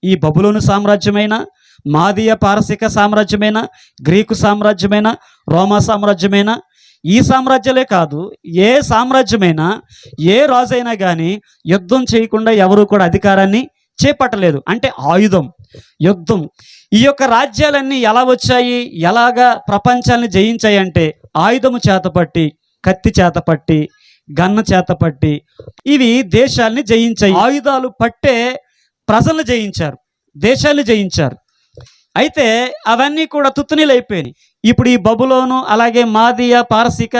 ఈ బబులోను సామ్రాజ్యమైన, మాదీయ పారసిక సామ్రాజ్యమైన, గ్రీకు సామ్రాజ్యమైన, రోమా సామ్రాజ్యమైన, ఈ సామ్రాజ్యాలే కాదు, ఏ సామ్రాజ్యమైనా, ఏ రాజైనా కానీ యుద్ధం చేయకుండా ఎవరు కూడా అధికారాన్ని చేపట్టలేదు. అంటే ఆయుధం, యుద్ధం. ఈ యొక్క రాజ్యాలన్నీ ఎలా వచ్చాయి, ఎలాగా ప్రపంచాన్ని జయించాయి అంటే ఆయుధము చేతపట్టి, కత్తి చేతపట్టి, గన్న చేతపట్టి ఇవి దేశాల్ని జయించాయి. ఆయుధాలు పట్టే ప్రజలను జయించారు, దేశాన్ని జయించారు. అయితే అవన్నీ కూడా తుత్తునీలైపోయినాయి. ఇప్పుడు ఈ బబులోను, అలాగే మాదియా, పారసిక,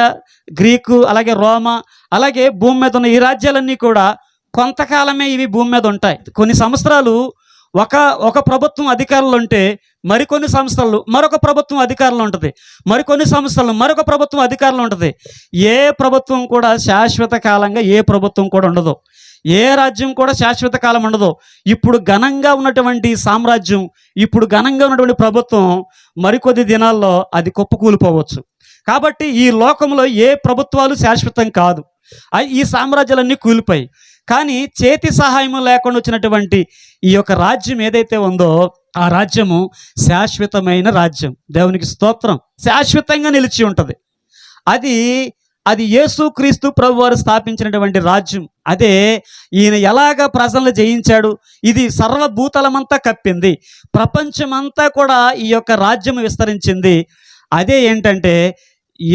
గ్రీకు, అలాగే రోమా, అలాగే భూమి మీద ఉన్న ఈ రాజ్యాలన్నీ కూడా కొంతకాలమే ఇవి భూమి మీద ఉంటాయి. కొన్ని సంవత్సరాలు ఒక ప్రభుత్వం అధికారంలో ఉంటే మరికొన్ని సంవత్సరాలు మరొక ప్రభుత్వం అధికారంలో ఉంటుంది, మరికొన్ని సంవత్సరాలు మరొక ప్రభుత్వం అధికారంలో ఉంటుంది. ఏ ప్రభుత్వం కూడా శాశ్వత కాలంగా ఏ ప్రభుత్వం కూడా ఉండదు, ఏ రాజ్యం కూడా శాశ్వత కాలం ఉండదు. ఇప్పుడు ఘనంగా ఉన్నటువంటి సామ్రాజ్యం, ఇప్పుడు ఘనంగా ఉన్నటువంటి ప్రభుత్వం మరికొద్ది దినాల్లో అది కుప్పకూలిపోవచ్చు. కాబట్టి ఈ లోకంలో ఏ ప్రభుత్వాలు శాశ్వతం కాదు. ఈ సామ్రాజ్యాలన్నీ కూలిపోయి, కానీ చేతి సహాయం లేకుండా వచ్చినటువంటి ఈ యొక్క రాజ్యం ఏదైతే ఉందో ఆ రాజ్యము శాశ్వతమైన రాజ్యం. దేవునికి స్తోత్రం. శాశ్వతంగా నిలిచి ఉంటుంది. అది యేసుక్రీస్తు ప్రభువారు స్థాపించినటువంటి రాజ్యం. అదే ఈయన ఎలాగ ప్రజలను జయించాడు, ఇది సర్వభూతలమంతా కప్పింది, ప్రపంచమంతా కూడా ఈ యొక్క రాజ్యము విస్తరించింది. అదే ఏంటంటే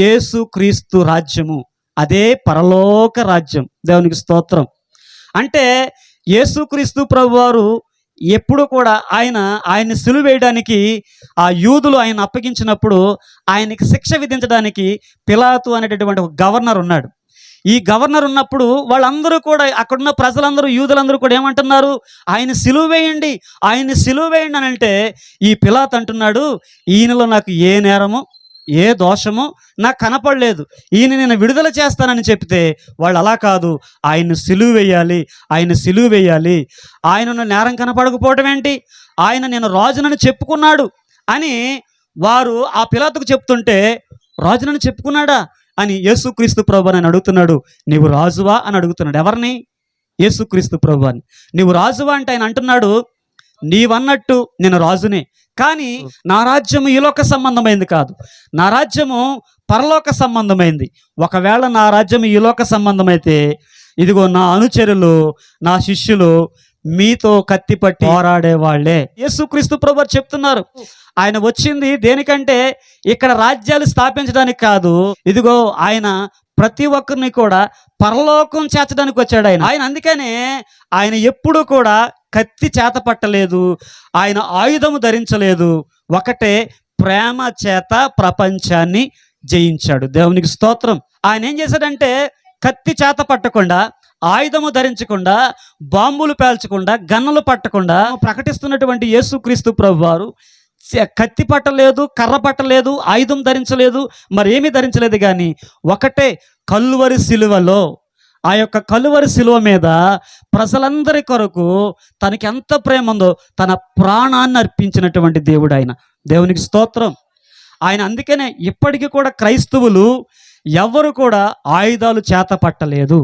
యేసుక్రీస్తు రాజ్యము, అదే పరలోక రాజ్యం. దేవునికి స్తోత్రం. అంటే యేసుక్రీస్తు ప్రభువారు ఎప్పుడు కూడా ఆయన్ని సిలువ వేయడానికి ఆ యూదులు ఆయన అప్పగించినప్పుడు ఆయనకి శిక్ష విధించడానికి పిలాతు అనేటటువంటి ఒక గవర్నర్ ఉన్నాడు. ఈ గవర్నర్ ఉన్నప్పుడు వాళ్ళందరూ కూడా, అక్కడున్న ప్రజలందరూ, యూదులందరూ కూడా ఏమంటున్నారు, ఆయన సిలువ వేయండి, ఆయన్ని సిలువ వేయండి అని అంటే ఈ పిలాతు అంటున్నాడు, ఈయనలో నాకు ఏ నేరము, ఏ దోషము నాకు కనపడలేదు, ఈయన నేను విడుదల చేస్తానని చెప్తే వాళ్ళు అలా కాదు, ఆయన్ని సిలువ వేయాలి, ఆయన సిలువ వేయాలి. ఆయనను నేరం కనపడకపోవడం ఏంటి, ఆయన నేను రాజునని చెప్పుకున్నాడు అని వారు ఆ పిలాతుకు చెప్తుంటే, రాజునని చెప్పుకున్నాడా అని యేసుక్రీస్తు ప్రభు అని అడుగుతున్నాడు. నీవు రాజువా అని అడుగుతున్నాడు. ఎవరిని? యేసుక్రీస్తు ప్రభు అని. నీవు రాజువా అంటే ఆయన అంటున్నాడు, నీవన్నట్టు నేను రాజునే, కానీ నా రాజ్యము ఈలోక సంబంధమైంది కాదు, నా రాజ్యము పరలోక సంబంధమైంది. ఒకవేళ నా రాజ్యం ఈలోక సంబంధమైతే ఇదిగో నా అనుచరులు, నా శిష్యులు మీతో కత్తిపట్టి పోరాడే వాళ్ళే. యేసుక్రీస్తు ప్రభువు చెప్తున్నారు. ఆయన వచ్చింది దేనికంటే ఇక్కడ రాజ్యాలు స్థాపించడానికి కాదు, ఇదిగో ఆయన ప్రతి ఒక్కరిని కూడా పరలోకం చేర్చడానికి వచ్చాడు. ఆయన అందుకనే ఆయన ఎప్పుడు కూడా కత్తి చేత పట్టలేదు, ఆయన ఆయుధము ధరించలేదు, ఒకటే ప్రేమ చేత ప్రపంచాన్ని జయించాడు. దేవునికి స్తోత్రం. ఆయన ఏం చేశాడంటే కత్తి చేత పట్టకుండా, ఆయుధము ధరించకుండా, బాంబులు పేల్చకుండా, గన్నలు పట్టకుండా ప్రకటిస్తున్నటువంటి యేసుక్రీస్తు ప్రభువారు కత్తి పట్టలేదు, కర్ర పట్టలేదు, ఆయుధం ధరించలేదు, మరేమీ ధరించలేదు. కానీ ఒకటే కల్వరి సిలువలో, ఆ యొక్క కలువరి శిలువ మీద ప్రజలందరి కొరకు తనకి ఎంత ప్రేమ ఉందో తన ప్రాణాన్ని అర్పించినటువంటి దేవుడు ఆయన. దేవునికి స్తోత్రం. ఆయన అందుకనే ఇప్పటికీ కూడా క్రైస్తవులు ఎవరు కూడా ఆయుధాలు చేత పట్టలేదు.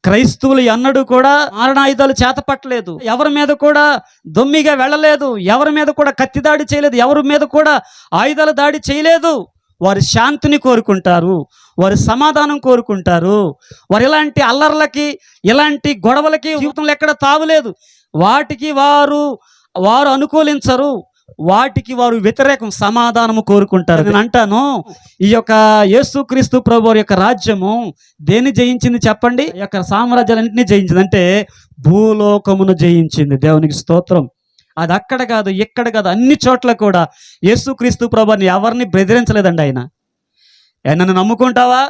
క్రైస్తవులు ఎన్నడూ కూడా మారణాయుధాలు చేత పట్టలేదు. ఎవరి మీద కూడా దొమ్మిగా వెళ్ళలేదు, ఎవరి మీద కూడా కత్తి దాడి చేయలేదు, ఎవరి మీద కూడా ఆయుధాల దాడి చేయలేదు. వారి శాంతిని కోరుకుంటారు, వారి సమాధానం కోరుకుంటారు. వారు ఇలాంటి అల్లర్లకి, ఇలాంటి గొడవలకి జీవితంలో ఎక్కడ తావులేదు. వాటికి వారు అనుకూలించరు, వాటికి వారు వ్యతిరేకం, సమాధానము కోరుకుంటారు. నేను అంటాను, ఈ యొక్క యేసుక్రీస్తు ప్రభువు యొక్క రాజ్యము దేన్ని జయించింది చెప్పండి? ఈ యొక్క సామ్రాజ్యాలన్నింటినీ జయించింది. అంటే భూలోకమును జయించింది. దేవునికి స్తోత్రం. అది అక్కడ కాదు, ఇక్కడ కాదు, అన్ని చోట్ల కూడా యేసుక్రీస్తు ప్రభువుని ఎవరిని బెదిరించలేదండి. ఆయన నన్ను నమ్ముకుంటావా,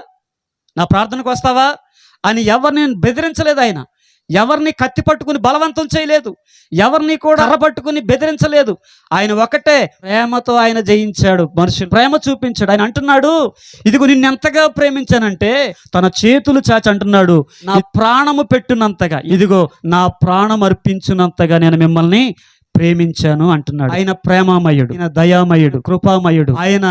నా ప్రార్థనకు వస్తావా అని ఎవరిని బెదిరించలేదు. ఆయన ఎవరిని కత్తి పట్టుకుని బలవంతం చేయలేదు, ఎవరిని కూడా కర్ర పట్టుకుని బెదిరించలేదు. ఆయన ఒకటే ప్రేమతో ఆయన జయించాడు, మనుషులు ప్రేమ చూపించాడు. ఆయన అంటున్నాడు, ఇదిగో నిన్నెంతగా ప్రేమించానంటే తన చేతులు చాచి అంటున్నాడు, నా ప్రాణము పెట్టునంతగా, ఇదిగో నా ప్రాణం అర్పించినంతగా నేను మిమ్మల్ని ప్రేమించాను అంటున్నాడు. ఆయన ప్రేమామయుడు, ఆయన దయామయుడు, కృపామయుడు. ఆయన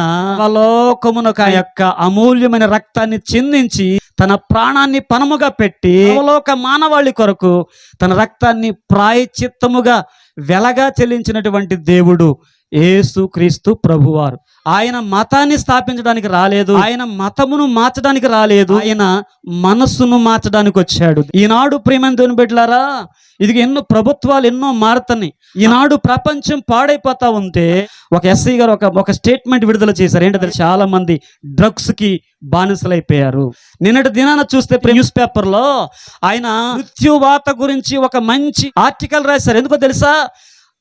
లోకమునకు ఆ యొక్క అమూల్యమైన రక్తాన్ని చిందించి తన ప్రాణాన్ని పణముగా పెట్టి లోక మానవాళి కొరకు తన రక్తాన్ని ప్రాయశ్చిత్తముగా వెలగా చెల్లించినటువంటి దేవుడు యేసుక్రీస్తు ప్రభువారు. ఆయన మతాన్ని స్థాపించడానికి రాలేదు, ఆయన మతమును మార్చడానికి రాలేదు, ఆయన మనస్సును మార్చడానికి వచ్చాడు. ఈనాడు ప్రియమైన దేవుని బిడ్డలారా, ఇది ఎన్నో ప్రభుత్వాలు ఎన్నో మారుతున్నాయి. ఈనాడు ప్రపంచం పాడైపోతా ఉంటే ఒక ఎస్ఐ గారు ఒక స్టేట్మెంట్ విడుదల చేశారు. ఏంటంటే చాలా మంది డ్రగ్స్ కి బానిసలైపోయారు. నిన్నటి దినాన చూస్తే న్యూస్ పేపర్ లో ఆయన మృత్యువాత గురించి ఒక మంచి ఆర్టికల్ రాశారు. ఎందుకో తెలుసా?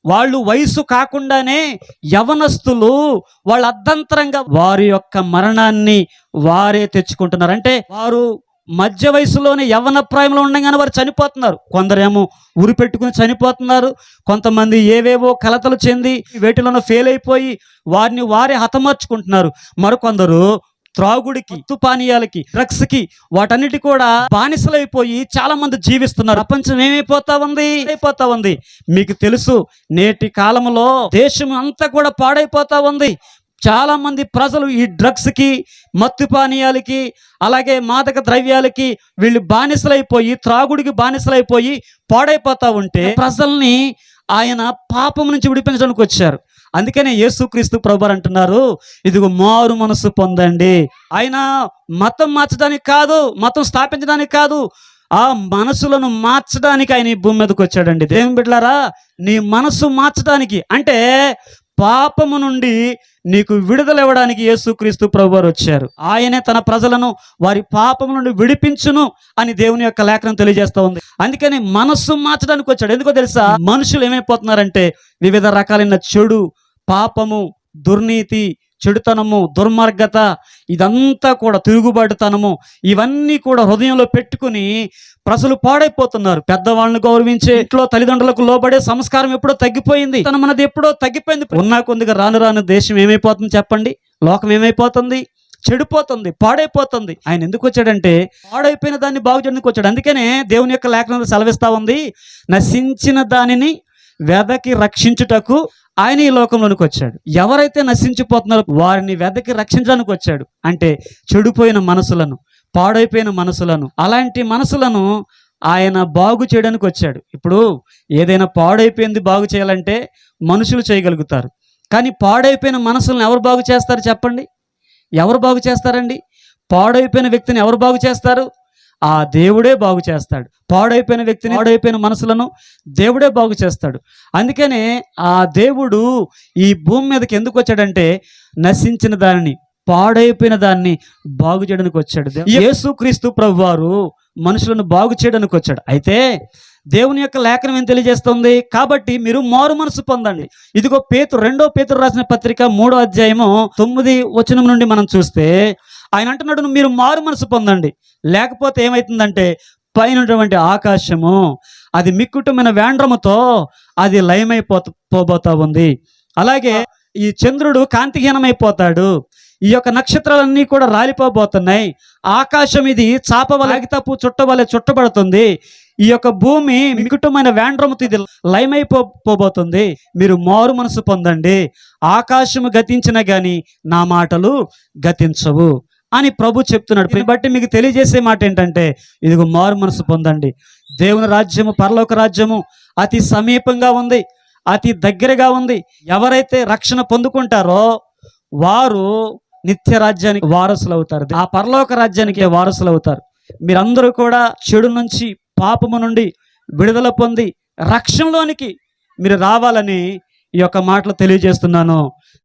వాళ్ళు వయసు కాకుండానే యవనస్తులు వాళ్ళ అర్ధంతరంగా వారి యొక్క మరణాన్ని వారే తెచ్చుకుంటున్నారు. అంటే వారు మధ్య వయసులోనే యవ్వన ప్రాయంలో ఉండగానే వారు చనిపోతున్నారు. కొందరేమో ఉరి పెట్టుకుని చనిపోతున్నారు, కొంతమంది ఏవేవో కలతలు చెంది వేటిలోనో ఫెయిల్ అయిపోయి వారిని వారే హతమార్చుకుంటున్నారు. మరికొందరు త్రాగుడికి, మత్తు పానీయాలకి, డ్రగ్స్ కి, వాటన్నిటి కూడా బానిసలైపోయి చాలా మంది జీవిస్తున్నారు. ప్రపంచం అయిపోతా ఉంది. మీకు తెలుసు, నేటి కాలంలో దేశం అంతా కూడా పాడైపోతా ఉంది. చాలా మంది ప్రజలు ఈ డ్రగ్స్ కి, మత్తు పానీయాలకి, అలాగే మాదక ద్రవ్యాలకి వీళ్ళు బానిసలైపోయి, త్రాగుడికి బానిసలైపోయి పాడైపోతా ఉంటే ప్రజల్ని ఆయన పాపం నుంచి విడిపించడానికి వచ్చారు. అందుకనే యేసుక్రీస్తు ప్రభువారు అంటున్నారు, ఇదిగో మారు మనసు పొందండి. ఆయన మతం మార్చడానికి కాదు, మతం స్థాపించడానికి కాదు, ఆ మనసులను మార్చడానికి ఆయన ఈ భూమి మీదకి వచ్చాడండి. దేవుని బిడ్డలారా, నీ మనసు మార్చడానికి, అంటే పాపము నుండి నీకు విడుదల ఇవ్వడానికి యేసుక్రీస్తు ప్రభువారు వచ్చారు. ఆయనే తన ప్రజలను వారి పాపము నుండి విడిపించును అని దేవుని యొక్క లేఖనం తెలియజేస్తా ఉంది. అందుకని మనస్సు మార్చడానికి వచ్చాడు. ఎందుకో తెలుసా? మనుషులు ఏమైపోతున్నారంటే వివిధ రకాలైన చెడు, పాపము, దుర్నీతి, చెడుతనము, దుర్మార్గత, ఇదంతా కూడా తిరుగుబాటుతనము, ఇవన్నీ కూడా హృదయంలో పెట్టుకుని ప్రజలు పాడైపోతున్నారు. పెద్దవాళ్ళని గౌరవించే ఇంట్లో తల్లిదండ్రులకు లోబడే సంస్కారం ఎప్పుడో తగ్గిపోయింది. మనది ఎప్పుడో తగ్గిపోయింది. ఉన్నా కొద్దిగా రాను దేశం ఏమైపోతుంది చెప్పండి? లోకం ఏమైపోతుంది? చెడిపోతుంది, పాడైపోతుంది. ఆయన ఎందుకు వచ్చాడంటే పాడైపోయిన దాన్ని బాగు చేయడానికి వచ్చాడు. అందుకనే దేవుని యొక్క లేఖనంలో సెలవిస్తా ఉంది, నశించిన దానిని వెదకి రక్షించుటకు ఆయన ఈ లోకంలోనికి వచ్చాడు. ఎవరైతే నశించిపోతున్నారో వారిని వెదకి రక్షించడానికి వచ్చాడు. అంటే చెడిపోయిన మనసులను, పాడైపోయిన మనసులను, అలాంటి మనసులను ఆయన బాగు చేయడానికి వచ్చాడు. ఇప్పుడు ఏదైనా పాడైపోయింది బాగు చేయాలంటే మనుషులు చేయగలుగుతారు, కానీ పాడైపోయిన మనసులను ఎవరు బాగు చేస్తారు చెప్పండి? ఎవరు బాగు చేస్తారండి? పాడైపోయిన వ్యక్తిని ఎవరు బాగు చేస్తారు? ఆ దేవుడే బాగు చేస్తాడు. పాడైపోయిన వ్యక్తిని, పాడైపోయిన మనసులను దేవుడే బాగు చేస్తాడు. అందుకనే ఆ దేవుడు ఈ భూమి మీదకి ఎందుకు వచ్చాడంటే నశించిన దానిని, పాడైపోయిన దాన్ని బాగు చేయడానికి వచ్చాడు. యేసుక్రీస్తు ప్రభువారు మనుషులను బాగు చేయడానికి వచ్చాడు. అయితే దేవుని యొక్క లేఖనం ఏం తెలియజేస్తుంది? కాబట్టి మీరు మారు మనసు పొందండి. ఇదిగో రెండో పేతురు రాసిన పత్రిక 3వ అధ్యాయము 9వ వచనం నుండి మనం చూస్తే ఆయన అంటున్నాడు, మీరు మారు మనసు పొందండి, లేకపోతే ఏమవుతుందంటే పైనటువంటి ఆకాశము అది మిక్కుటమైన వేండ్రముతో అది లయమైపోబోతా ఉంది. అలాగే ఈ చంద్రుడు కాంతిహీనమైపోతాడు, ఈ యొక్క నక్షత్రాలన్నీ కూడా రాలిపోబోతున్నాయి, ఆకాశం ఇది చాపవలె అగితపు చుట్టవలె చుట్టబడుతుంది, ఈ యొక్క భూమి మికుటమైన వేండ్రముతో ఇది లయమైపోబోతుంది. మీరు మారు మనసు పొందండి, ఆకాశము గతించిన గాని నా మాటలు గతించవు అని ప్రభు చెప్తున్నాడు. బట్టి మీకు తెలియజేసే మాట ఏంటంటే, ఇదిగో మారు మనసు పొందండి. దేవుని రాజ్యము, పరలోక రాజ్యము అతి సమీపంగా ఉంది, అతి దగ్గరగా ఉంది. ఎవరైతే రక్షణ పొందుకుంటారో వారు నిత్య రాజ్యానికి వారసులు అవుతారు, ఆ పరలోక రాజ్యానికి వారసులు అవుతారు. మీరందరూ కూడా చెడు నుంచి, పాపము నుండి విడుదల పొంది రక్షణలోనికి మీరు రావాలని ఈ యొక్క మాటలు తెలియజేస్తున్నాను.